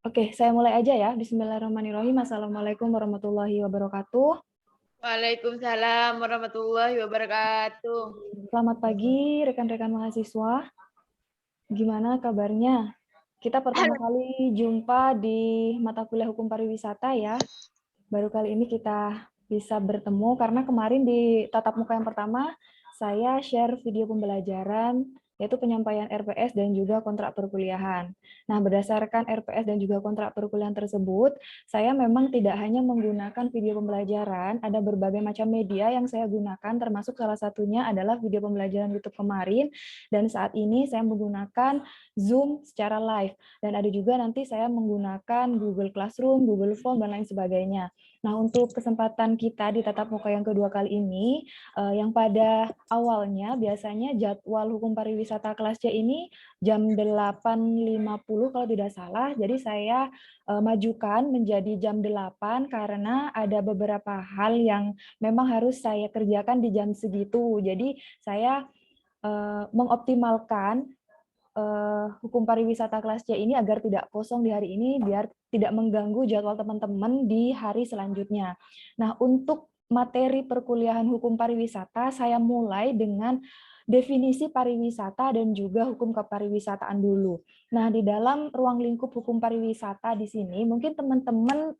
Oke, saya mulai aja ya. Bismillahirrahmanirrahim. Assalamualaikum warahmatullahi wabarakatuh. Waalaikumsalam warahmatullahi wabarakatuh. Selamat pagi, rekan-rekan mahasiswa. Gimana kabarnya? Kita pertama kali jumpa di mata kuliah Hukum Pariwisata ya. Baru kali ini kita bisa bertemu karena kemarin di tatap muka yang pertama saya share video pembelajaran yaitu penyampaian RPS dan juga kontrak perkuliahan. Nah, berdasarkan RPS dan juga kontrak perkuliahan tersebut, saya memang tidak hanya menggunakan video pembelajaran, ada berbagai macam media yang saya gunakan, termasuk salah satunya adalah video pembelajaran YouTube kemarin, dan saat ini saya menggunakan Zoom secara live, dan ada juga nanti saya menggunakan Google Classroom, Google Form, dan lain sebagainya. Nah, untuk kesempatan kita di tatap muka yang kedua kali ini, yang pada awalnya biasanya jadwal hukum pariwisata kelas C ini jam 8.50 kalau tidak salah, jadi saya majukan menjadi jam 8 karena ada beberapa hal yang memang harus saya kerjakan di jam segitu. Jadi saya mengoptimalkan hukum pariwisata kelas C ini agar tidak kosong di hari ini, biar tidak mengganggu jadwal teman-teman di hari selanjutnya. Nah, untuk materi perkuliahan hukum pariwisata, saya mulai dengan definisi pariwisata dan juga hukum kepariwisataan dulu. Nah, di dalam ruang lingkup hukum pariwisata di sini, mungkin teman-teman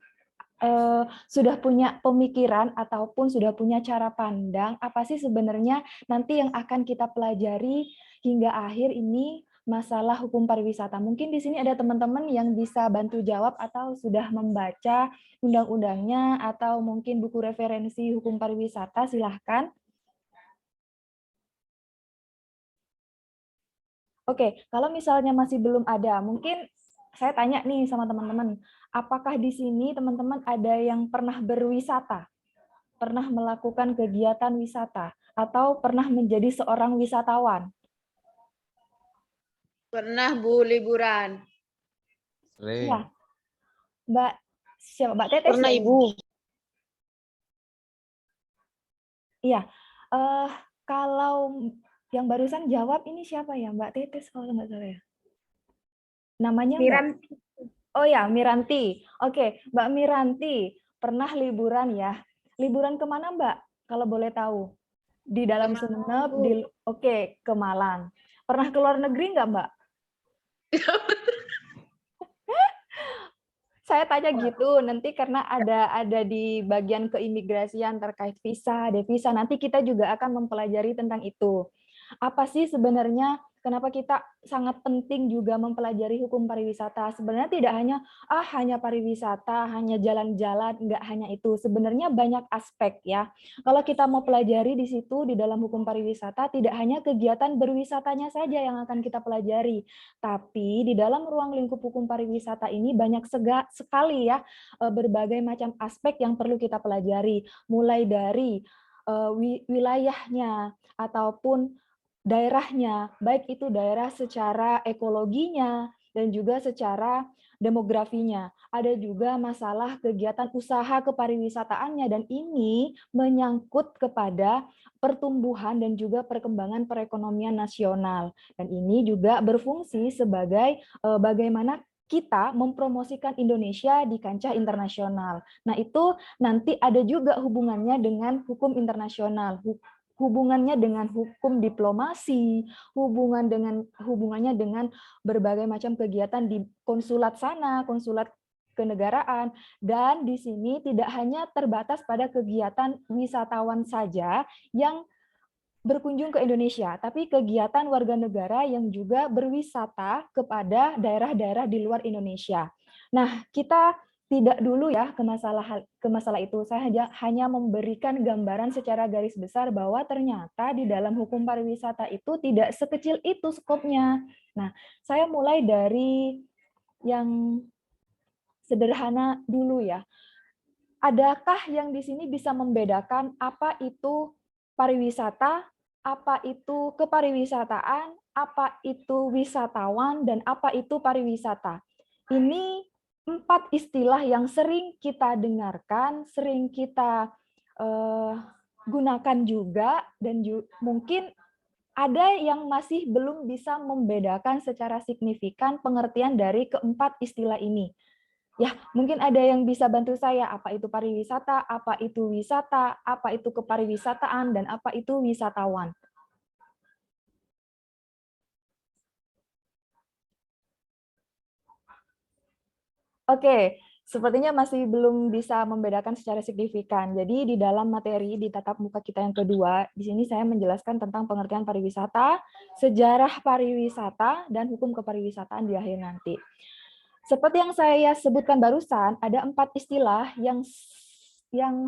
sudah punya pemikiran ataupun sudah punya cara pandang apa sih sebenarnya nanti yang akan kita pelajari hingga akhir ini masalah hukum pariwisata. Mungkin di sini ada teman-teman yang bisa bantu jawab atau sudah membaca undang-undangnya atau mungkin buku referensi hukum pariwisata, silahkan. Oke, kalau misalnya masih belum ada, mungkin saya tanya nih sama teman-teman, apakah di sini teman-teman ada yang pernah berwisata? Pernah melakukan kegiatan wisata atau pernah menjadi seorang wisatawan? Pernah Bu liburan? Iya, Sering. Mbak siapa? Mbak Tetes Pernah ya ini? Ibu. Iya. Eh, kalau yang barusan jawab ini siapa ya? Mbak Tetes kalau nggak salah ya. Namanya Mbak? Miranti. Oh ya, Miranti. Oke, Mbak Miranti pernah liburan ya? Liburan kemana Mbak? Kalau boleh tahu? Di Ke dalam Malang Sumeneb, Bu. oke, ke Malang. Pernah ke luar negeri nggak Mbak? Saya tanya gitu nanti karena ada di bagian keimigrasian terkait visa, devisa. Nanti kita juga akan mempelajari tentang itu. Apa sih sebenarnya kenapa kita sangat penting juga mempelajari hukum pariwisata? Sebenarnya tidak hanya pariwisata, hanya jalan-jalan, enggak hanya itu. Sebenarnya banyak aspek ya. Kalau kita mau pelajari di situ di dalam hukum pariwisata tidak hanya kegiatan berwisatanya saja yang akan kita pelajari, tapi di dalam ruang lingkup hukum pariwisata ini banyak sekali ya berbagai macam aspek yang perlu kita pelajari, mulai dari wilayahnya ataupun daerahnya, baik itu daerah secara ekologinya dan juga secara demografinya. Ada juga masalah kegiatan usaha kepariwisataannya dan ini menyangkut kepada pertumbuhan dan juga perkembangan perekonomian nasional. Dan ini juga berfungsi sebagai bagaimana kita mempromosikan Indonesia di kancah internasional. Nah, itu nanti ada juga hubungannya dengan hukum internasional, hubungannya dengan hukum diplomasi, hubungannya dengan berbagai macam kegiatan di konsulat sana, konsulat kenegaraan, dan di sini tidak hanya terbatas pada kegiatan wisatawan saja yang berkunjung ke Indonesia, tapi kegiatan warga negara yang juga berwisata kepada daerah-daerah di luar Indonesia. Nah, kita tidak dulu ya ke masalah itu. Saya hanya memberikan gambaran secara garis besar bahwa ternyata di dalam hukum pariwisata itu tidak sekecil itu skopnya. Nah, saya mulai dari yang sederhana dulu ya. Adakah yang di sini bisa membedakan apa itu pariwisata, apa itu kepariwisataan, apa itu wisatawan, dan apa itu pariwisata? Ini 4 istilah yang sering kita dengarkan, sering kita gunakan juga, dan mungkin ada yang masih belum bisa membedakan secara signifikan pengertian dari keempat istilah ini. Ya, mungkin ada yang bisa bantu saya, apa itu pariwisata, apa itu wisata, apa itu kepariwisataan, dan apa itu wisatawan. Oke, sepertinya masih belum bisa membedakan secara signifikan. Jadi di dalam materi di tatap muka kita yang kedua, di sini saya menjelaskan tentang pengertian pariwisata, sejarah pariwisata, dan hukum kepariwisataan di akhir nanti. Seperti yang saya sebutkan barusan, ada 4 istilah yang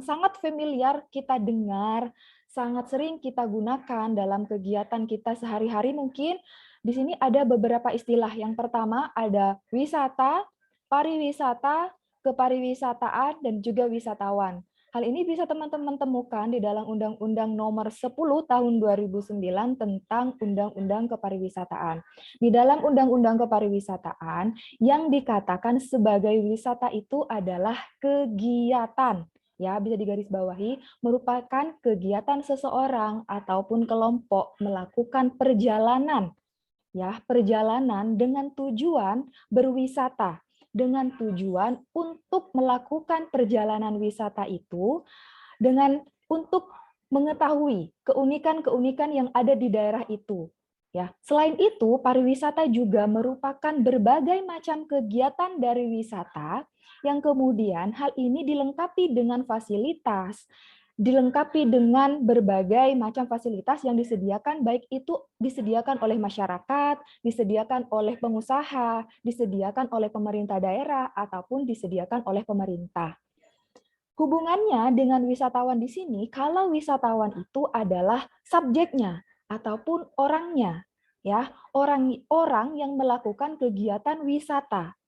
sangat familiar kita dengar, sangat sering kita gunakan dalam kegiatan kita sehari-hari mungkin. Di sini ada beberapa istilah. Yang pertama ada wisata, pariwisata, kepariwisataan, dan juga wisatawan. Hal ini bisa teman-teman temukan di dalam Undang-Undang Nomor 10 Tahun 2009 tentang Undang-Undang Kepariwisataan. Di dalam Undang-Undang Kepariwisataan, yang dikatakan sebagai wisata itu adalah kegiatan, ya bisa digarisbawahi, merupakan kegiatan seseorang ataupun kelompok melakukan perjalanan, ya perjalanan dengan tujuan berwisata, dengan tujuan untuk melakukan perjalanan wisata itu dengan untuk mengetahui keunikan-keunikan yang ada di daerah itu. Ya, selain itu, pariwisata juga merupakan berbagai macam kegiatan dari wisata yang kemudian hal ini dilengkapi dengan fasilitas, dilengkapi dengan berbagai macam fasilitas yang disediakan, baik itu disediakan oleh masyarakat, disediakan oleh pengusaha, disediakan oleh pemerintah daerah, ataupun disediakan oleh pemerintah. Hubungannya dengan wisatawan di sini, kalau wisatawan itu adalah subjeknya ataupun orangnya, ya orang yang melakukan kegiatan wisata.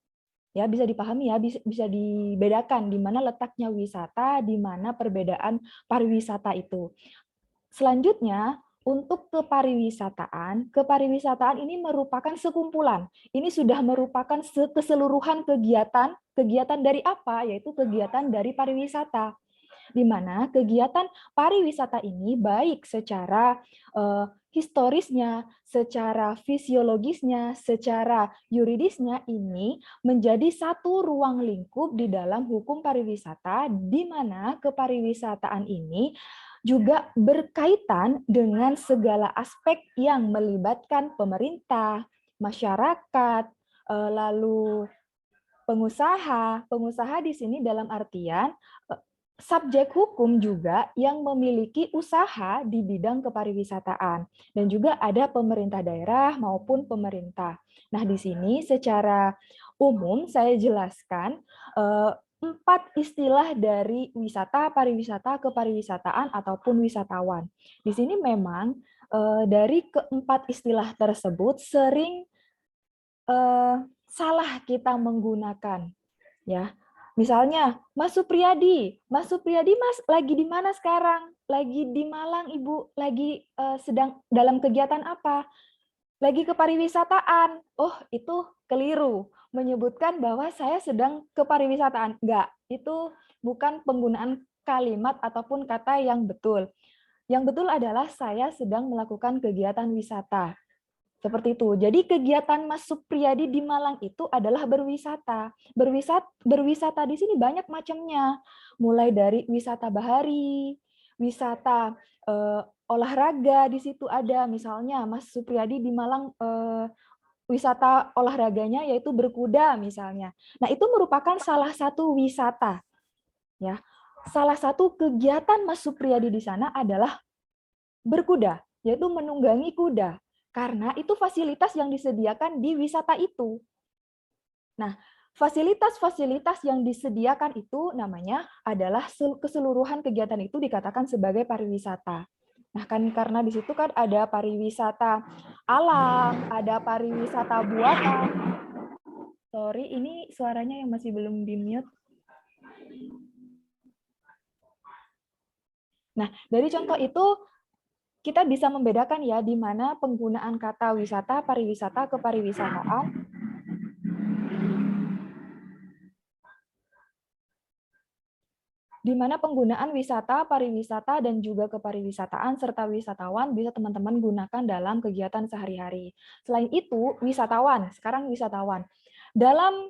Ya, bisa dipahami ya, bisa dibedakan di mana letaknya wisata, di mana perbedaan pariwisata itu. Selanjutnya, untuk kepariwisataan ini merupakan sekumpulan. Ini sudah merupakan keseluruhan kegiatan dari apa? Yaitu kegiatan dari pariwisata, di mana kegiatan pariwisata ini baik secara historisnya, secara fisiologisnya, secara yuridisnya ini menjadi satu ruang lingkup di dalam hukum pariwisata, di mana kepariwisataan ini juga berkaitan dengan segala aspek yang melibatkan pemerintah, masyarakat, lalu pengusaha. Pengusaha di sini dalam artian subjek hukum juga yang memiliki usaha di bidang kepariwisataan, dan juga ada pemerintah daerah maupun pemerintah. Nah, di sini secara umum saya jelaskan 4 istilah dari wisata, pariwisata, kepariwisataan ataupun wisatawan. Di sini memang dari keempat istilah tersebut sering salah kita menggunakan, ya. Misalnya, Mas Supriyadi, Mas lagi di mana sekarang? Lagi di Malang, Ibu. Lagi sedang dalam kegiatan apa? Lagi ke pariwisataan. Oh, itu keliru. Menyebutkan bahwa saya sedang ke pariwisataan. Enggak, itu bukan penggunaan kalimat ataupun kata yang betul. Yang betul adalah saya sedang melakukan kegiatan wisata. Seperti itu. Jadi kegiatan Mas Supriyadi di Malang itu adalah berwisata. Berwisata di sini banyak macamnya. Mulai dari wisata bahari, wisata olahraga di situ ada. Misalnya Mas Supriyadi di Malang wisata olahraganya yaitu berkuda misalnya. Nah, itu merupakan salah satu wisata, ya. Salah satu kegiatan Mas Supriyadi di sana adalah berkuda, yaitu menunggangi kuda. Karena itu fasilitas yang disediakan di wisata itu. Nah, fasilitas-fasilitas yang disediakan itu namanya adalah keseluruhan kegiatan itu dikatakan sebagai pariwisata. Nah, kan karena di situ kan ada pariwisata alam, ada pariwisata buatan. Sorry, ini suaranya yang masih belum di-mute. Nah, dari contoh itu kita bisa membedakan ya di mana penggunaan kata wisata, pariwisata, kepariwisataan di mana penggunaan wisata, pariwisata, dan juga kepariwisataan serta wisatawan bisa teman-teman gunakan dalam kegiatan sehari-hari. Selain itu, wisatawan, sekarang wisatawan. Dalam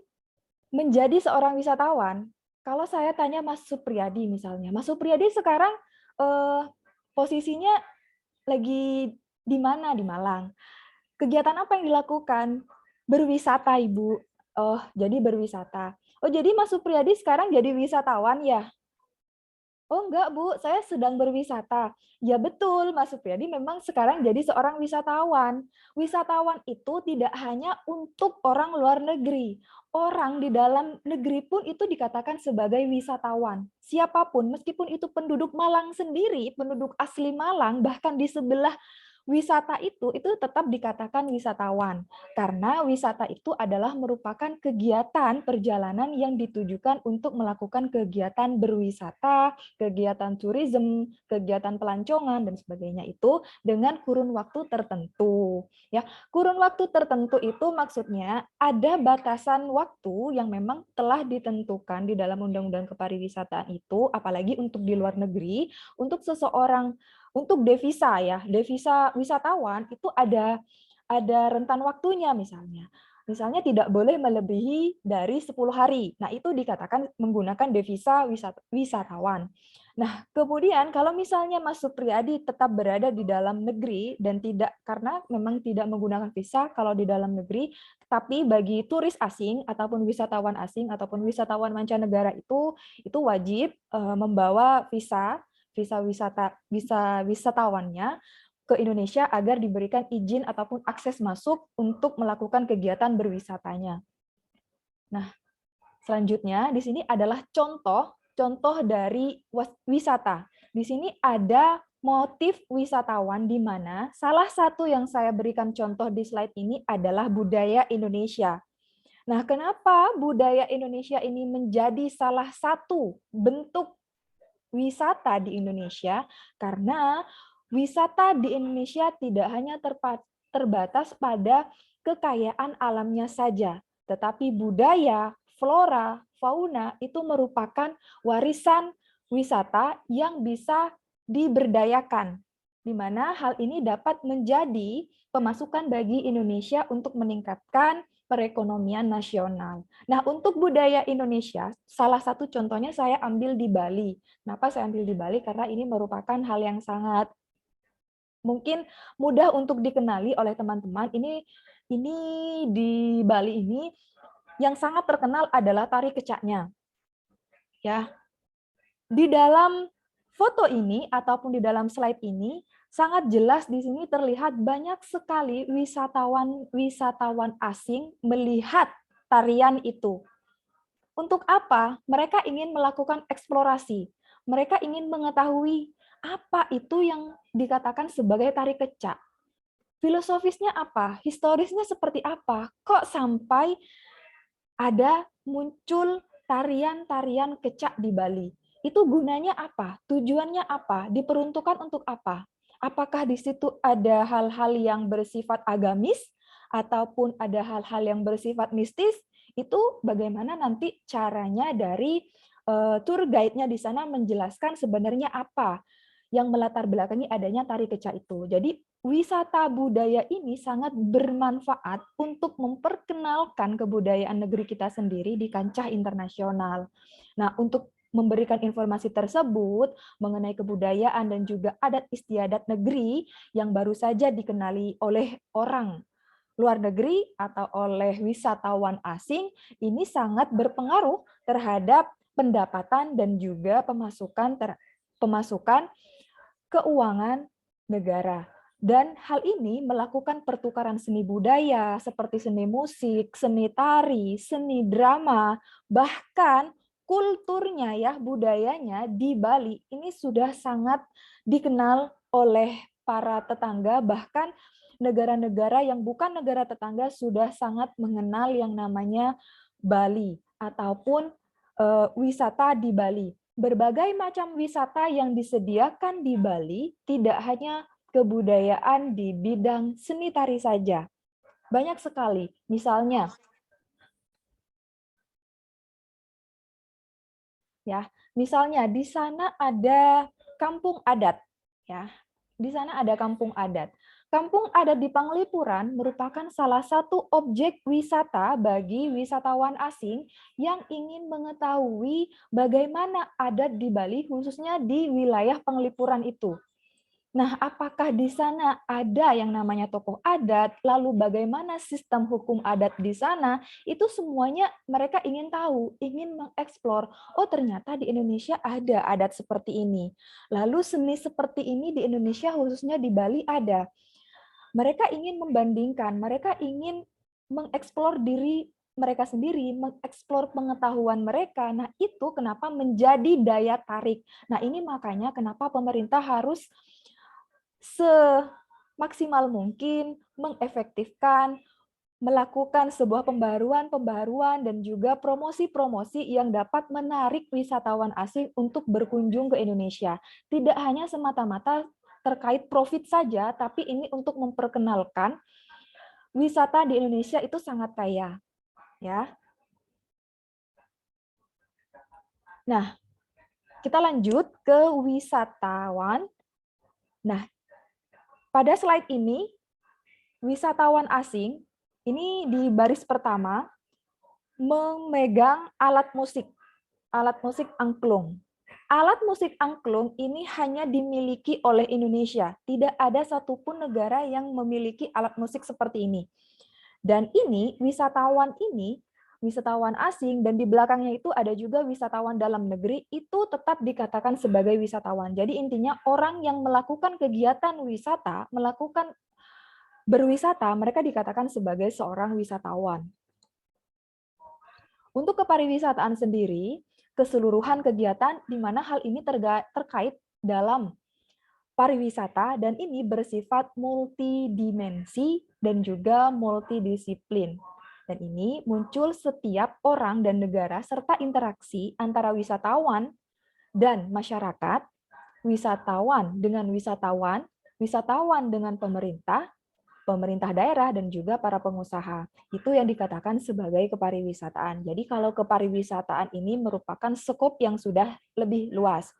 menjadi seorang wisatawan, kalau saya tanya Mas Supriyadi misalnya, Mas Supriyadi sekarang eh, posisinya lagi di mana di Malang? Kegiatan apa yang dilakukan? Berwisata, Ibu. Oh, jadi berwisata. Oh, jadi Mas Supriyadi sekarang jadi wisatawan ya? Oh enggak Bu, saya sedang berwisata. Ya betul, Mas Supriyadi memang sekarang jadi seorang wisatawan. Wisatawan itu tidak hanya untuk orang luar negeri. Orang di dalam negeri pun itu dikatakan sebagai wisatawan. Siapapun, meskipun itu penduduk Malang sendiri, penduduk asli Malang, bahkan di sebelah wisata itu tetap dikatakan wisatawan. Karena wisata itu adalah merupakan kegiatan perjalanan yang ditujukan untuk melakukan kegiatan berwisata, kegiatan turisme, kegiatan pelancongan dan sebagainya itu dengan kurun waktu tertentu. Ya, kurun waktu tertentu itu maksudnya ada batasan waktu yang memang telah ditentukan di dalam Undang-Undang Kepariwisataan itu, apalagi untuk di luar negeri, untuk seseorang untuk devisa ya, devisa wisatawan itu ada rentan waktunya misalnya. Misalnya tidak boleh melebihi dari 10 hari. Nah, itu dikatakan menggunakan devisa wisatawan. Nah, kemudian kalau misalnya Mas Supriyadi tetap berada di dalam negeri dan tidak karena memang tidak menggunakan visa kalau di dalam negeri, tapi bagi turis asing ataupun wisatawan asing ataupun wisatawan mancanegara itu wajib membawa visa wisatawannya ke Indonesia agar diberikan izin ataupun akses masuk untuk melakukan kegiatan berwisatanya. Nah, selanjutnya di sini adalah contoh dari wisata. Di sini ada motif wisatawan di mana salah satu yang saya berikan contoh di slide ini adalah budaya Indonesia. Nah, kenapa budaya Indonesia ini menjadi salah satu bentuk wisata di Indonesia? Karena wisata di Indonesia tidak hanya terbatas pada kekayaan alamnya saja, tetapi budaya, flora, fauna itu merupakan warisan wisata yang bisa diberdayakan, di mana hal ini dapat menjadi pemasukan bagi Indonesia untuk meningkatkan perekonomian nasional. Nah, untuk budaya Indonesia, salah satu contohnya saya ambil di Bali. Kenapa saya ambil di Bali? Karena ini merupakan hal yang sangat mungkin mudah untuk dikenali oleh teman-teman. Ini di Bali ini yang sangat terkenal adalah tari kecaknya. Ya, di dalam foto ini ataupun di dalam slide ini sangat jelas di sini terlihat banyak sekali wisatawan asing melihat tarian itu. Untuk apa? Mereka ingin melakukan eksplorasi. Mereka ingin mengetahui apa itu yang dikatakan sebagai tari kecak. Filosofisnya apa? Historisnya seperti apa? Kok sampai ada muncul tarian-tarian kecak di Bali? Itu gunanya apa? Tujuannya apa? Diperuntukkan untuk apa? Apakah di situ ada hal-hal yang bersifat agamis ataupun ada hal-hal yang bersifat mistis? Itu bagaimana nanti caranya dari tour guide-nya di sana menjelaskan sebenarnya apa yang melatar belakangi adanya tari kecak itu. Jadi wisata budaya ini sangat bermanfaat untuk memperkenalkan kebudayaan negeri kita sendiri di kancah internasional. Nah, untuk memberikan informasi tersebut mengenai kebudayaan dan juga adat istiadat negeri yang baru saja dikenali oleh orang luar negeri atau oleh wisatawan asing, ini sangat berpengaruh terhadap pendapatan dan juga pemasukan keuangan negara. Dan hal ini melakukan pertukaran seni budaya seperti seni musik, seni tari, seni drama, bahkan kulturnya ya, budayanya di Bali ini sudah sangat dikenal oleh para tetangga, bahkan negara-negara yang bukan negara tetangga sudah sangat mengenal yang namanya Bali ataupun wisata di Bali. Berbagai macam wisata yang disediakan di Bali tidak hanya kebudayaan di bidang seni tari saja. Banyak sekali. Misalnya di sana ada kampung adat ya. Di sana ada kampung adat. Kampung Adat di Panglipuran merupakan salah satu objek wisata bagi wisatawan asing yang ingin mengetahui bagaimana adat di Bali, khususnya di wilayah Panglipuran itu. Nah, apakah di sana ada yang namanya tokoh adat, lalu bagaimana sistem hukum adat di sana, itu semuanya mereka ingin tahu, ingin mengeksplor. Oh, ternyata di Indonesia ada adat seperti ini. Lalu seni seperti ini di Indonesia, khususnya di Bali ada. Mereka ingin membandingkan, mereka ingin mengeksplor diri mereka sendiri, mengeksplor pengetahuan mereka. Nah, itu kenapa menjadi daya tarik. Nah, ini makanya kenapa pemerintah harus semaksimal mungkin mengefektifkan, melakukan sebuah pembaruan dan juga promosi-promosi yang dapat menarik wisatawan asing untuk berkunjung ke Indonesia. Tidak hanya semata-mata terkait profit saja, tapi ini untuk memperkenalkan wisata di Indonesia itu sangat kaya, ya. Nah, kita lanjut ke wisatawan. Nah, pada slide ini wisatawan asing ini di baris pertama memegang alat musik angklung. Alat musik angklung ini hanya dimiliki oleh Indonesia. Tidak ada satupun negara yang memiliki alat musik seperti ini. Dan wisatawan asing, dan di belakangnya itu ada juga wisatawan dalam negeri, itu tetap dikatakan sebagai wisatawan. Jadi intinya orang yang melakukan kegiatan wisata, melakukan berwisata, mereka dikatakan sebagai seorang wisatawan. Untuk kepariwisataan sendiri, keseluruhan kegiatan di mana hal ini terkait dalam pariwisata dan ini bersifat multidimensi dan juga multidisiplin. Dan ini muncul setiap orang dan negara serta interaksi antara wisatawan dan masyarakat, wisatawan dengan wisatawan, wisatawan dengan pemerintah, pemerintah daerah, dan juga para pengusaha. Itu yang dikatakan sebagai kepariwisataan. Jadi kalau kepariwisataan ini merupakan skop yang sudah lebih luas.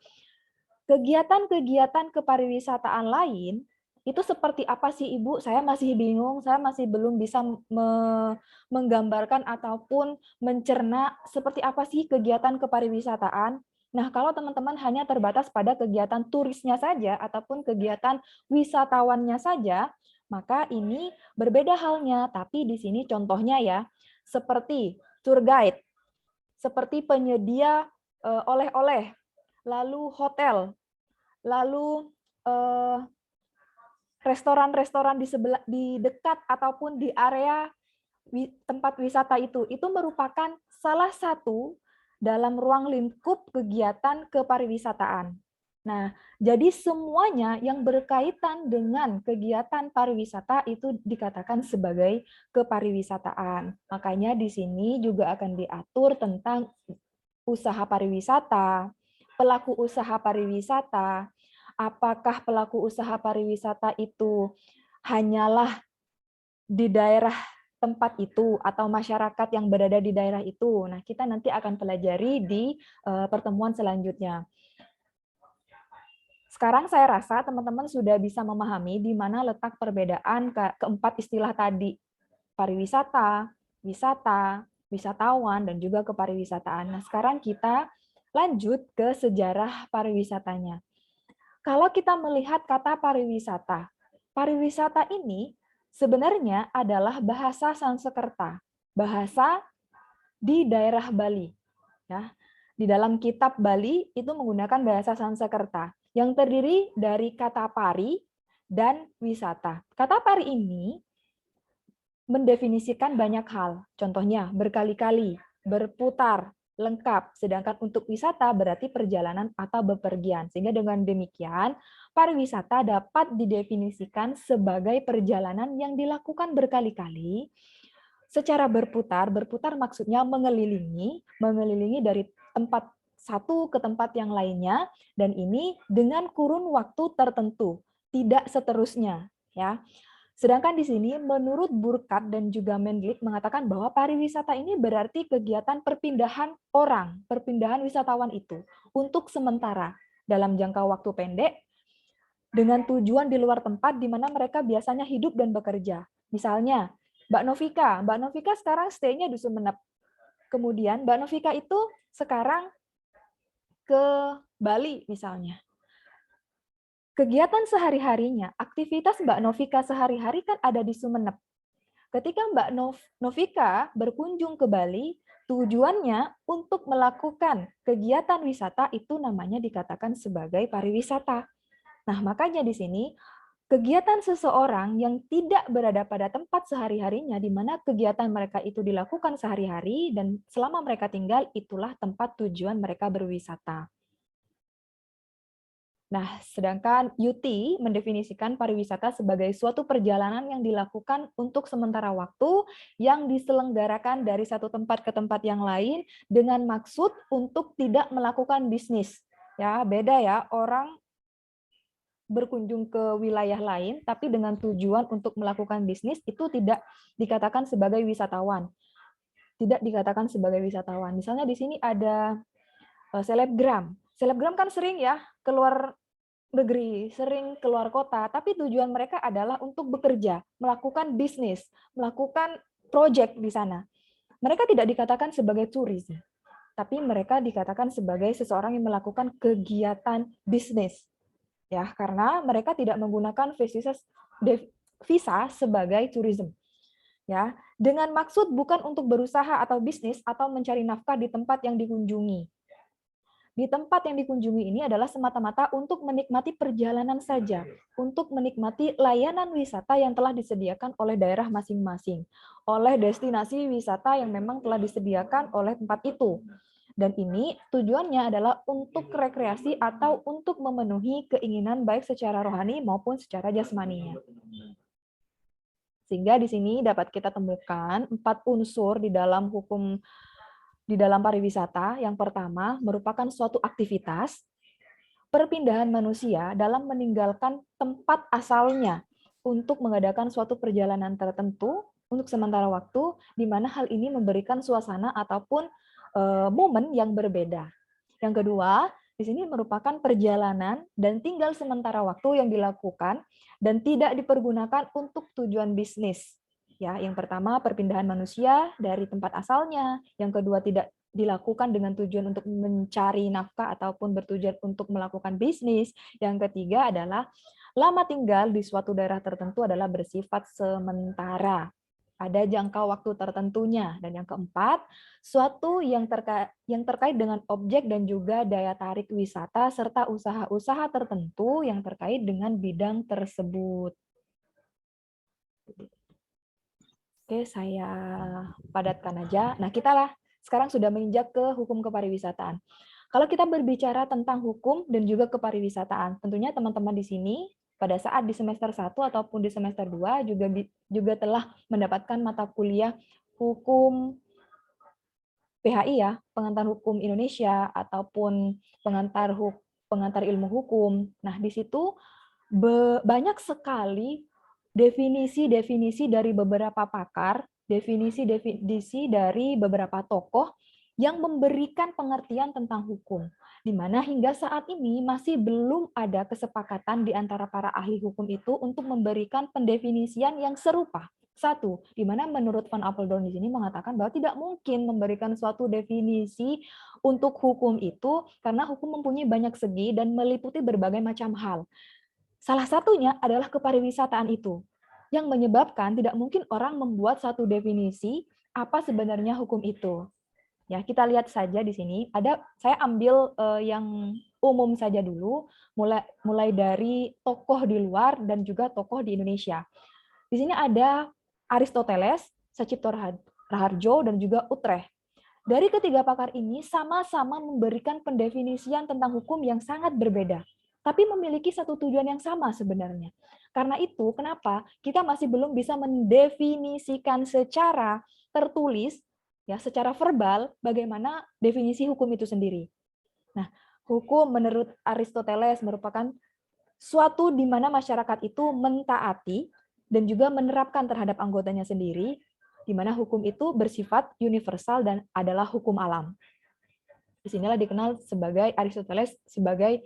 Kegiatan-kegiatan kepariwisataan lain, itu seperti apa sih Ibu? Saya masih bingung, saya masih belum bisa menggambarkan ataupun mencerna seperti apa sih kegiatan kepariwisataan. Nah, kalau teman-teman hanya terbatas pada kegiatan turisnya saja ataupun kegiatan wisatawannya saja, maka ini berbeda halnya. Tapi di sini contohnya ya, seperti tour guide, seperti penyedia oleh-oleh, lalu hotel, lalu restoran-restoran di dekat ataupun di area tempat wisata itu merupakan salah satu dalam ruang lingkup kegiatan kepariwisataan. Nah, jadi semuanya yang berkaitan dengan kegiatan pariwisata itu dikatakan sebagai kepariwisataan. Makanya di sini juga akan diatur tentang usaha pariwisata, pelaku usaha pariwisata, apakah pelaku usaha pariwisata itu hanyalah di daerah tempat itu atau masyarakat yang berada di daerah itu. Nah, kita nanti akan pelajari di pertemuan selanjutnya. Sekarang saya rasa teman-teman sudah bisa memahami di mana letak perbedaan keempat istilah tadi. Pariwisata, wisata, wisatawan, dan juga kepariwisataan. Nah, sekarang kita lanjut ke sejarah pariwisatanya. Kalau kita melihat kata pariwisata ini sebenarnya adalah bahasa Sanskerta, bahasa di daerah Bali. Ya. Di dalam kitab Bali itu menggunakan bahasa Sanskerta yang terdiri dari kata pari dan wisata. Kata pari ini mendefinisikan banyak hal. Contohnya berkali-kali, berputar, lengkap. Sedangkan untuk wisata berarti perjalanan atau bepergian. Sehingga dengan demikian, pariwisata dapat didefinisikan sebagai perjalanan yang dilakukan berkali-kali secara berputar. Berputar maksudnya mengelilingi dari tempat satu ke tempat yang lainnya, dan ini dengan kurun waktu tertentu, tidak seterusnya, ya. Sedangkan di sini menurut Burkhardt dan juga Mendlik mengatakan bahwa pariwisata ini berarti kegiatan perpindahan orang, perpindahan wisatawan itu untuk sementara dalam jangka waktu pendek dengan tujuan di luar tempat di mana mereka biasanya hidup dan bekerja. Misalnya, Mbak Novika sekarang stay-nya di Sumeneb. Kemudian Mbak Novika itu sekarang ke Bali misalnya. Kegiatan sehari-harinya, aktivitas Mbak Novika sehari-hari kan ada di Sumeneb. Ketika Mbak Novika berkunjung ke Bali, tujuannya untuk melakukan kegiatan wisata itu namanya dikatakan sebagai pariwisata. Nah, makanya di sini kegiatan seseorang yang tidak berada pada tempat sehari-harinya, di mana kegiatan mereka itu dilakukan sehari-hari dan selama mereka tinggal, itulah tempat tujuan mereka berwisata. Nah, sedangkan UT mendefinisikan pariwisata sebagai suatu perjalanan yang dilakukan untuk sementara waktu yang diselenggarakan dari satu tempat ke tempat yang lain dengan maksud untuk tidak melakukan bisnis. Ya, beda ya, orang berkunjung ke wilayah lain tapi dengan tujuan untuk melakukan bisnis itu tidak dikatakan sebagai wisatawan. Tidak dikatakan sebagai wisatawan. Misalnya di sini ada selebgram. Selebgram kan sering ya keluar negeri, sering keluar kota, tapi tujuan mereka adalah untuk bekerja, melakukan bisnis, melakukan proyek di sana. Mereka tidak dikatakan sebagai turis, tapi mereka dikatakan sebagai seseorang yang melakukan kegiatan bisnis. Ya, karena mereka tidak menggunakan visa sebagai tourism. Ya, dengan maksud bukan untuk berusaha atau bisnis atau mencari nafkah di tempat yang dikunjungi. Di tempat yang dikunjungi ini adalah semata-mata untuk menikmati perjalanan saja, untuk menikmati layanan wisata yang telah disediakan oleh daerah masing-masing, oleh destinasi wisata yang memang telah disediakan oleh tempat itu. Dan ini tujuannya adalah untuk rekreasi atau untuk memenuhi keinginan baik secara rohani maupun secara jasmaninya. Sehingga di sini dapat kita temukan 4 unsur di dalam hukum di dalam pariwisata. Yang pertama merupakan suatu aktivitas perpindahan manusia dalam meninggalkan tempat asalnya untuk mengadakan suatu perjalanan tertentu untuk sementara waktu, di mana hal ini memberikan suasana ataupun momen yang berbeda. Yang kedua, di sini merupakan perjalanan dan tinggal sementara waktu yang dilakukan dan tidak dipergunakan untuk tujuan bisnis. Ya, yang pertama perpindahan manusia dari tempat asalnya, yang kedua tidak dilakukan dengan tujuan untuk mencari nafkah ataupun bertujuan untuk melakukan bisnis. Yang ketiga adalah lama tinggal di suatu daerah tertentu adalah bersifat sementara. Ada jangka waktu tertentunya. Dan yang keempat, suatu yang terkait dengan objek dan juga daya tarik wisata serta usaha-usaha tertentu yang terkait dengan bidang tersebut. Oke, saya padatkan aja. Nah, kita sekarang sudah menginjak ke hukum kepariwisataan. Kalau kita berbicara tentang hukum dan juga kepariwisataan, tentunya teman-teman di sini pada saat di semester 1 ataupun di semester 2 juga telah mendapatkan mata kuliah hukum PHI ya, pengantar hukum Indonesia ataupun pengantar ilmu hukum. Nah, di situ banyak sekali definisi-definisi dari beberapa pakar, definisi-definisi dari beberapa tokoh yang memberikan pengertian tentang hukum, di mana hingga saat ini masih belum ada kesepakatan di antara para ahli hukum itu untuk memberikan pendefinisian yang serupa. Satu, di mana menurut Van Apeldoorn di sini mengatakan bahwa tidak mungkin memberikan suatu definisi untuk hukum itu karena hukum mempunyai banyak segi dan meliputi berbagai macam hal. Salah satunya adalah kepariwisataan itu, yang menyebabkan tidak mungkin orang membuat satu definisi apa sebenarnya hukum itu. Ya, kita lihat saja di sini. Saya ambil yang umum saja dulu, mulai dari tokoh di luar dan juga tokoh di Indonesia. Di sini ada Aristoteles, Sacipto Raharjo, dan juga Utrecht. Dari ketiga pakar ini sama-sama memberikan pendefinisian tentang hukum yang sangat berbeda, tapi memiliki satu tujuan yang sama sebenarnya. Karena itu, kenapa kita masih belum bisa mendefinisikan secara tertulis, ya, secara verbal, bagaimana definisi hukum itu sendiri. Nah, hukum menurut Aristoteles merupakan suatu di mana masyarakat itu mentaati dan juga menerapkan terhadap anggotanya sendiri, di mana hukum itu bersifat universal dan adalah hukum alam. Disinilah dikenal sebagai Aristoteles sebagai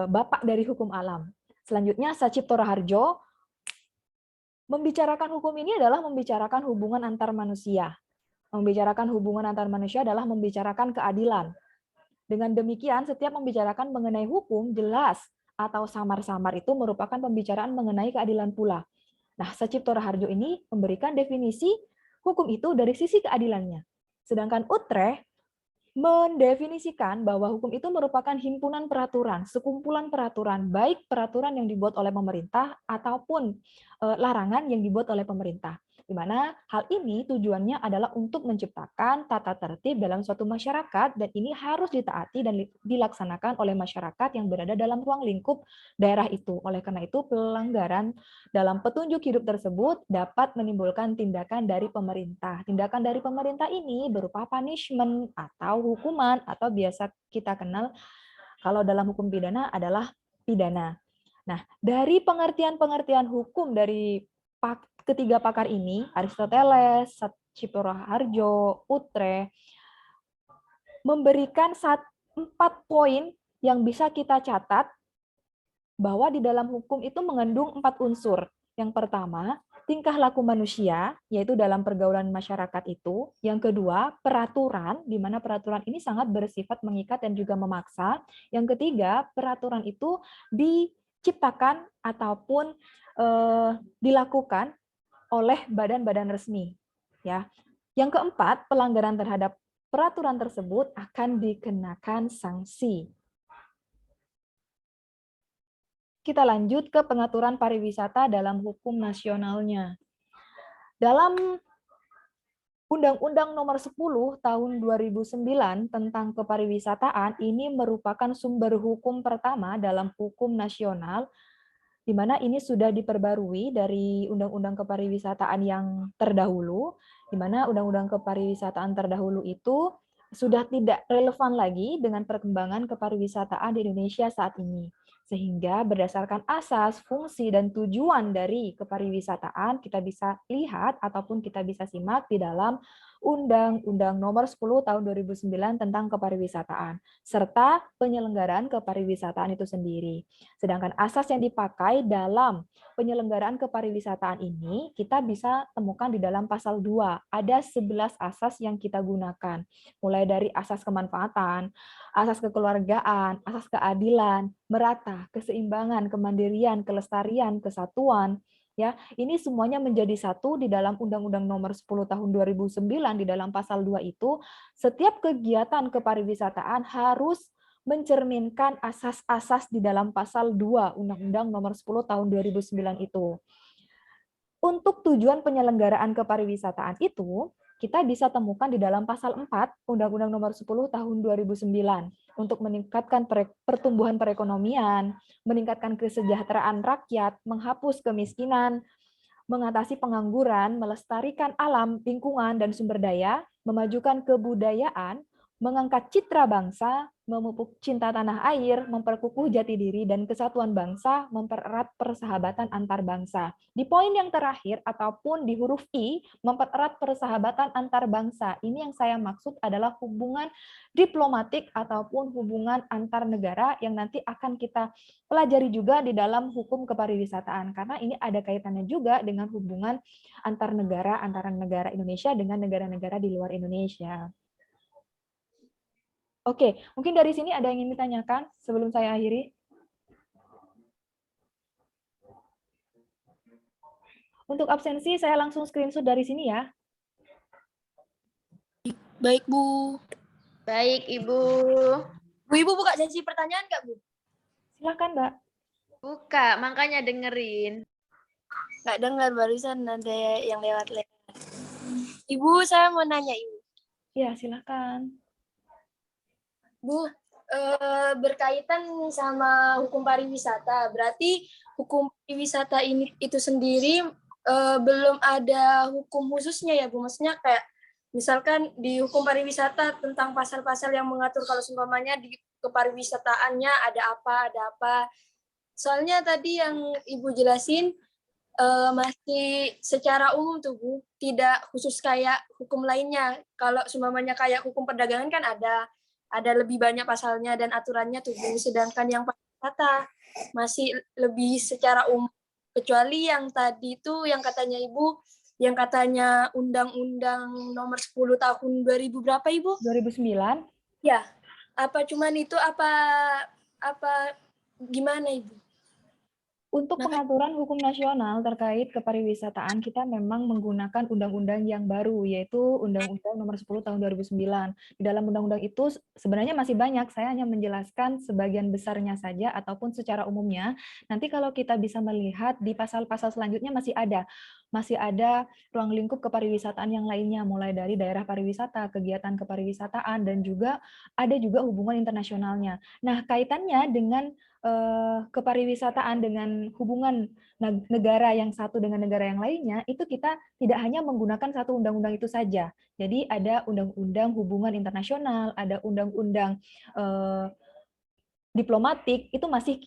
bapak dari hukum alam. Selanjutnya, Sacipto Raharjo membicarakan hukum ini adalah membicarakan hubungan antar manusia. Membicarakan hubungan antar manusia adalah membicarakan keadilan. Dengan demikian, setiap membicarakan mengenai hukum, jelas atau samar-samar itu merupakan pembicaraan mengenai keadilan pula. Nah, Sacipto Raharjo ini memberikan definisi hukum itu dari sisi keadilannya. Sedangkan Utrecht mendefinisikan bahwa hukum itu merupakan himpunan peraturan, sekumpulan peraturan, baik peraturan yang dibuat oleh pemerintah ataupun larangan yang dibuat oleh pemerintah. Di mana hal ini tujuannya adalah untuk menciptakan tata tertib dalam suatu masyarakat, dan ini harus ditaati dan dilaksanakan oleh masyarakat yang berada dalam ruang lingkup daerah itu. Oleh karena itu, pelanggaran dalam petunjuk hidup tersebut dapat menimbulkan tindakan dari pemerintah. Tindakan dari pemerintah ini berupa punishment atau hukuman, atau biasa kita kenal kalau dalam hukum pidana adalah pidana. Nah, dari pengertian-pengertian hukum dari ketiga pakar ini, Aristoteles, Sacipto Raharjo, Utrecht, memberikan 4 poin yang bisa kita catat bahwa di dalam hukum itu mengandung 4 unsur. Yang pertama, tingkah laku manusia, yaitu dalam pergaulan masyarakat itu. Yang kedua, peraturan, di mana peraturan ini sangat bersifat mengikat dan juga memaksa. Yang ketiga, peraturan itu diciptakan ataupun dilakukan oleh badan-badan resmi. Ya. Yang keempat, pelanggaran terhadap peraturan tersebut akan dikenakan sanksi. Kita lanjut ke pengaturan pariwisata dalam hukum nasionalnya. Dalam Undang-Undang Nomor 10 Tahun 2009 tentang kepariwisataan, ini merupakan sumber hukum pertama dalam hukum nasional, di mana ini sudah diperbarui dari Undang-Undang Kepariwisataan yang terdahulu, di mana Undang-Undang Kepariwisataan terdahulu itu sudah tidak relevan lagi dengan perkembangan kepariwisataan di Indonesia saat ini. Sehingga berdasarkan asas, fungsi, dan tujuan dari kepariwisataan, kita bisa lihat ataupun kita bisa simak di dalam Undang-Undang Nomor 10 Tahun 2009 tentang kepariwisataan, serta penyelenggaraan kepariwisataan itu sendiri. Sedangkan asas yang dipakai dalam penyelenggaraan kepariwisataan ini, kita bisa temukan di dalam pasal 2. Ada 11 asas yang kita gunakan. Mulai dari asas kemanfaatan, asas kekeluargaan, asas keadilan, merata, keseimbangan, kemandirian, kelestarian, kesatuan. Ya, ini semuanya menjadi satu di dalam Undang-Undang Nomor 10 Tahun 2009. Di dalam pasal 2 itu, setiap kegiatan kepariwisataan harus mencerminkan asas-asas di dalam pasal 2 Undang-Undang Nomor 10 Tahun 2009 itu. Untuk tujuan penyelenggaraan kepariwisataan itu, kita bisa temukan di dalam pasal 4 Undang-Undang Nomor 10 Tahun 2009 untuk meningkatkan pertumbuhan perekonomian, meningkatkan kesejahteraan rakyat, menghapus kemiskinan, mengatasi pengangguran, melestarikan alam, lingkungan, dan sumber daya, memajukan kebudayaan, mengangkat citra bangsa, memupuk cinta tanah air, memperkukuh jati diri dan kesatuan bangsa, mempererat persahabatan antar bangsa. Di poin yang terakhir ataupun di huruf I, mempererat persahabatan antar bangsa. Ini yang saya maksud adalah hubungan diplomatik ataupun hubungan antar negara yang nanti akan kita pelajari juga di dalam hukum kepariwisataan, karena ini ada kaitannya juga dengan hubungan antar negara antara negara Indonesia dengan negara-negara di luar Indonesia. Oke, mungkin dari sini ada yang ingin ditanyakan sebelum saya akhiri? Untuk absensi, saya langsung screenshot dari sini ya. Baik, Bu. Baik, Ibu. Ibu buka sesi pertanyaan nggak, Bu? Silakan, Mbak. Buka, makanya dengerin. Nggak dengar, barusan ada yang lewat-lewat. Ibu, saya mau nanya, Ibu. Ya, silakan. Bu, berkaitan sama hukum pariwisata, berarti hukum pariwisata ini itu sendiri belum ada hukum khususnya ya, Bu? Maksudnya kayak misalkan di hukum pariwisata tentang pasal-pasal yang mengatur kalau seumpamanya di kepariwisataannya ada apa. Soalnya tadi yang Ibu jelasin masih secara umum tuh, Bu, tidak khusus kayak hukum lainnya. Kalau seumpamanya kayak hukum perdagangan kan ada lebih banyak pasalnya dan aturannya tuh, Bu. Sedangkan yang pariwisata, masih lebih secara umum. Kecuali yang tadi itu yang katanya Ibu, yang katanya Undang-Undang Nomor 10 tahun 2000 berapa Ibu? 2009. Ya, apa cuman itu apa gimana Ibu? Untuk pengaturan hukum nasional terkait kepariwisataan, kita memang menggunakan undang-undang yang baru, yaitu Undang-Undang Nomor 10 Tahun 2009. Di dalam undang-undang itu sebenarnya masih banyak, saya hanya menjelaskan sebagian besarnya saja ataupun secara umumnya. Nanti kalau kita bisa melihat di pasal-pasal selanjutnya masih ada ruang lingkup kepariwisataan yang lainnya, mulai dari daerah pariwisata, kegiatan kepariwisataan, dan juga ada juga hubungan internasionalnya. Nah, kaitannya dengan kepariwisataan dengan hubungan negara yang satu dengan negara yang lainnya, itu kita tidak hanya menggunakan satu undang-undang itu saja. Jadi ada undang-undang hubungan internasional, ada undang-undang diplomatik, itu masih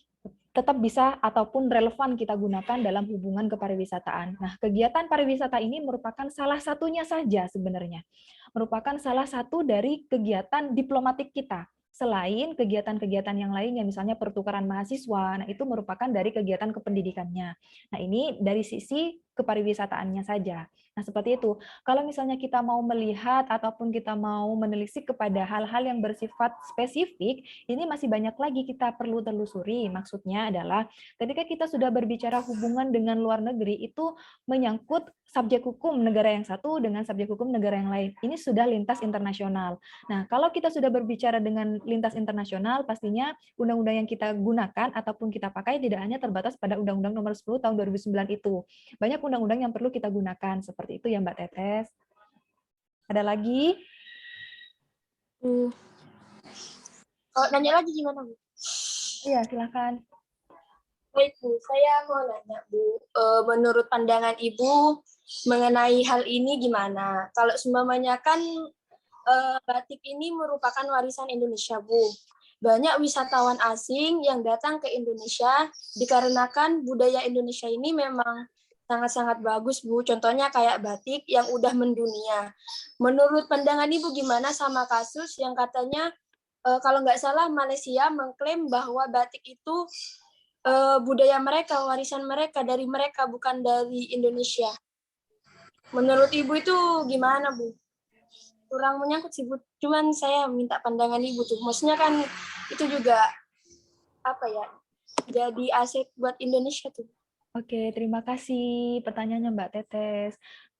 tetap bisa ataupun relevan kita gunakan dalam hubungan kepariwisataan. Nah, kegiatan pariwisata ini merupakan salah satunya saja sebenarnya. Merupakan salah satu dari kegiatan diplomatik kita. Selain kegiatan-kegiatan yang lainnya, misalnya pertukaran mahasiswa, nah itu merupakan dari kegiatan kependidikannya. Nah, ini dari sisi kepariwisataannya saja. Nah, seperti itu. Kalau misalnya kita mau melihat ataupun kita mau menelisik kepada hal-hal yang bersifat spesifik, ini masih banyak lagi kita perlu telusuri. Maksudnya adalah ketika kita sudah berbicara hubungan dengan luar negeri, itu menyangkut subjek hukum negara yang satu dengan subjek hukum negara yang lain. Ini sudah lintas internasional. Nah, kalau kita sudah berbicara dengan lintas internasional, pastinya undang-undang yang kita gunakan ataupun kita pakai tidak hanya terbatas pada Undang-Undang Nomor 10 Tahun 2009 itu. Banyak undang-undang yang perlu kita gunakan. Seperti itu ya, Mbak Tetes. Ada lagi? Kalau nanya lagi gimana, Bu? Iya, silakan. Baik, Bu. Saya mau nanya, Bu. Menurut pandangan Ibu mengenai hal ini gimana? Kalau seumpamanya kan batik ini merupakan warisan Indonesia, Bu. Banyak wisatawan asing yang datang ke Indonesia dikarenakan budaya Indonesia ini memang sangat-sangat bagus, Bu. Contohnya kayak batik yang udah mendunia. Menurut pandangan Ibu gimana sama kasus yang katanya kalau nggak salah Malaysia mengklaim bahwa batik itu budaya mereka, warisan mereka, dari mereka, bukan dari Indonesia. Menurut Ibu itu gimana, Bu? Kurang menyangkut sih, Bu. Cuman saya minta pandangan Ibu tuh. Maksudnya kan itu juga apa ya, jadi aset buat Indonesia tuh. Oke, terima kasih pertanyaannya Mbak Tetes.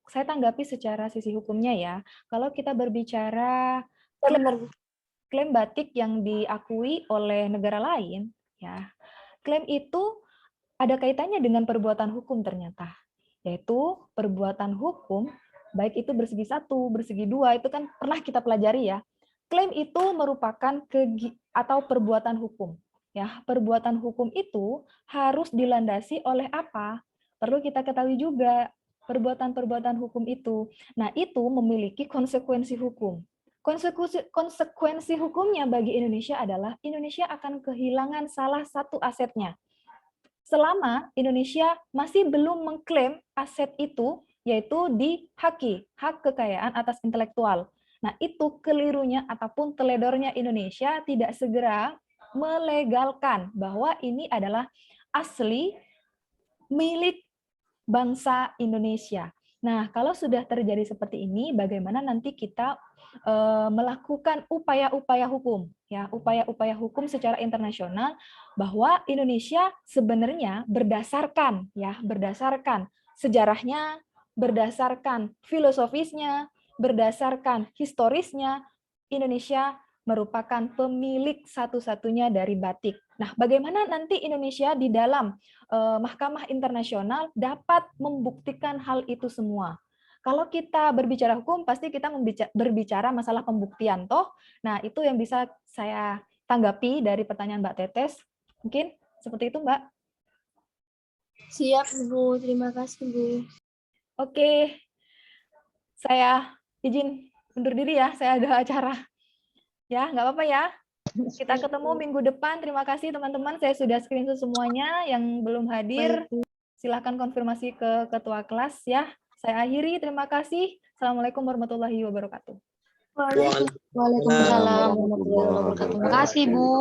Saya tanggapi secara sisi hukumnya ya. Kalau kita berbicara Ya benar, Bu. klaim batik yang diakui oleh negara lain, ya, klaim itu ada kaitannya dengan perbuatan hukum ternyata, yaitu perbuatan hukum, baik itu bersegi satu, bersegi dua, itu kan pernah kita pelajari ya. Klaim itu merupakan atau perbuatan hukum. Ya, perbuatan hukum itu harus dilandasi oleh apa? Perlu kita ketahui juga perbuatan-perbuatan hukum itu. Nah, itu memiliki konsekuensi hukum. Konsekuensi hukumnya bagi Indonesia adalah Indonesia akan kehilangan salah satu asetnya. Selama Indonesia masih belum mengklaim aset itu, yaitu di hak kekayaan atas intelektual. Nah, itu kelirunya ataupun teledornya Indonesia tidak segera melegalkan bahwa ini adalah asli milik bangsa Indonesia. Nah, kalau sudah terjadi seperti ini, bagaimana nanti kita melakukan upaya-upaya hukum, ya, upaya-upaya hukum secara internasional bahwa Indonesia sebenarnya berdasarkan sejarahnya, berdasarkan filosofisnya, berdasarkan historisnya, Indonesia merupakan pemilik satu-satunya dari batik. Nah, bagaimana nanti Indonesia di dalam mahkamah internasional dapat membuktikan hal itu semua? Kalau kita berbicara hukum, pasti kita berbicara masalah pembuktian, toh. Nah, itu yang bisa saya tanggapi dari pertanyaan Mbak Tetes. Mungkin seperti itu, Mbak. Siap, Bu. Terima kasih, Bu. Oke, saya izin undur diri ya, saya ada acara. Ya, nggak apa-apa ya. Kita ketemu minggu depan. Terima kasih teman-teman, saya sudah screenshot semuanya. Yang belum hadir, silahkan konfirmasi ke ketua kelas ya. Saya akhiri, terima kasih. Assalamualaikum warahmatullahi wabarakatuh. Waalaikumsalam warahmatullahi wabarakatuh. Terima kasih, Bu.